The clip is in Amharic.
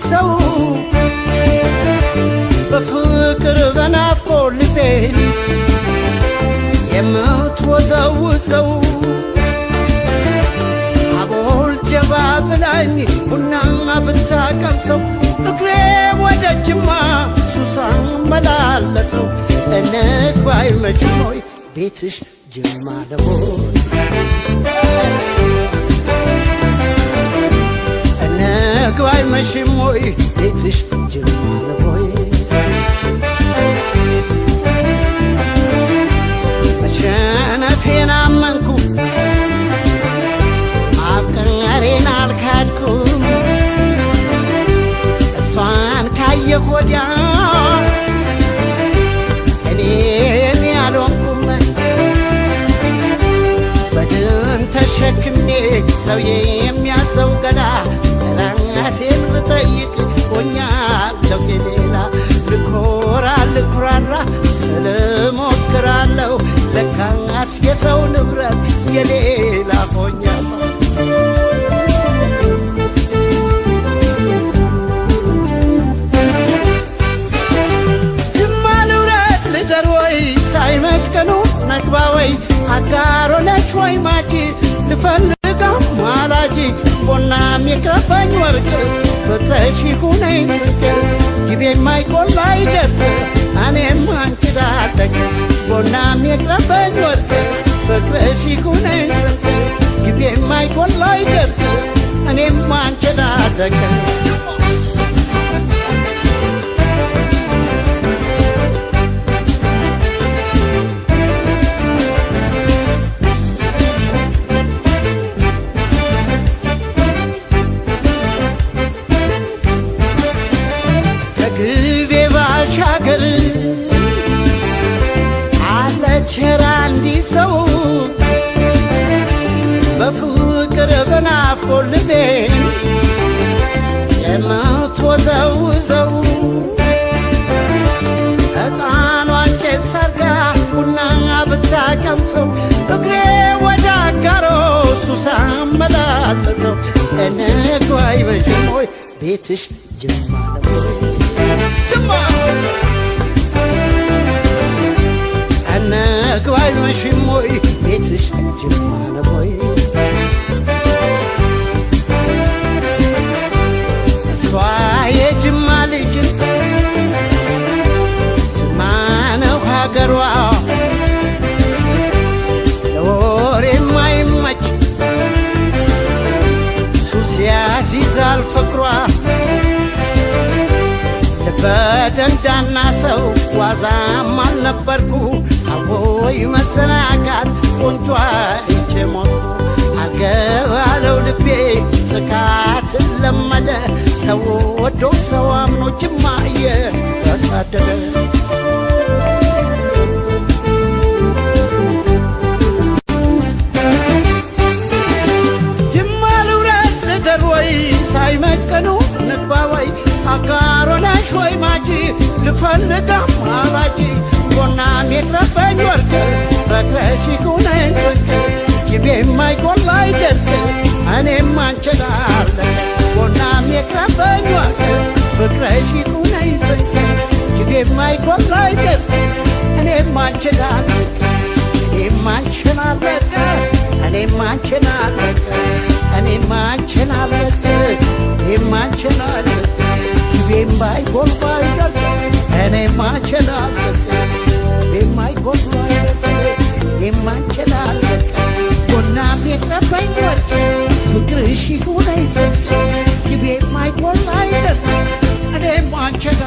ሰው በፍቅር በናፍቆት ልቤን የምትወዘውዘው አቦል ጀባ ብላኝ ቡናማ ብታቀምሰው እግሬ ወደ ጅማ ሱሳን መላለሰው እንግባ አይመችም ወይ ቤትሽ ጅማ ነው እንግባ አይመችም ወይ ቤትሽ ጅማ ነው መሸነፌን አመንኩ ማፍቀሬን አልካድኩም እሷን ካየሁ ወዲያ እኔን ያልሆንኩም በድን ተሸክሜ ሰው የሚያዘው ገላ ራሴን ብጠይቅ ሆኛለሁ የሌላ ልኮራ ልኩራራ ስለሞክራለሁ ለካስ የሰው ንብረት የሌላ ሆኛለሁ ጅማ ልውረድ ልደር ወይ ሳይመሽ ቀኑ ነግባ ወይ አጋሮ ነች ወይ ማጂ ልፈልጋው ማላጂ ቦናም የከፋኝ ወርቅ ፍቅረሽ ይሁነኝ ስቅ ግቤ የማይቆላ አይደርቅ እኔም አንቺ ዳደግ ቦናም የከፋኝ ወርቅ ፍቅረሽ ይሁነኝ ስቅ ግቤ የማይቆላ አይደርቅ እኔም አንቺ ዳደግ ግቤ ባሻገር አለችራ እንዲህ ሰው በፍቅር በናፍቆት ልቤን የምትወዘውዘው ዕጣኗን ጭስ ሰርጋ ቡና ብታቀምሰው እግሬ ወደ አጋሮ ሱሳን መላለሰው እንግባ አይመችም ወይ ቤትሽ ጅማ ነው ጅማ እንግባ አይመችም ወይ ቤትሽ ጅማ ነው እሷ የጅማ ልጅ ጅማ ነው ሀገሯ ለወሬ የማይመች ሱስ ያስይዛል ፍቅሯ በደንዳና ሰው ዋዛም አልነበርኩ አቦይ መዘናጋት ቆንጆ አይቼ ሞትኩ አልገባለው ልቤ ጥቃትን ለመደ ሰው ወዶ ሰው አምኖ ጅማ እየተሳደደ ጅማ ልውረድ ልደር ወይ ሳይመቀኑ ንግባ ወይ አጋሮ ነሽ ወይ ማጂ ልፈልጋ ማላጂ ቦናም የከፋኝ ወርቅ ፍቅረሽ ይሁነኝ ስቅ ግቤ የማይቆላ አይደርቅ እኔም አንቺ ዳለቅ ቦናም የከፋኝ ወርቅ ፍቅረሽ ይሁነኝ ስቅ ግቤ የማይቆላ አይደርቅ እኔም አንቺ ዳለቅ እኔም አንቺን አለቅ እኔም አንቺን አለቅ እኔም አንቺን አለቅ እኔም አንቺን አለቅ ግቤም ባይቆላ አይደርቅ እኔም አንቺን አለቅ ግቤም ባይቆላ አይደርቅ እኔም አንቺን አለቅ ቦናም የከፋኝ ወርቅ ፍቅርሽ ይሁነኝ ስቅ ግቤ የማይቆላ አይደርቅ እኔም አንቺን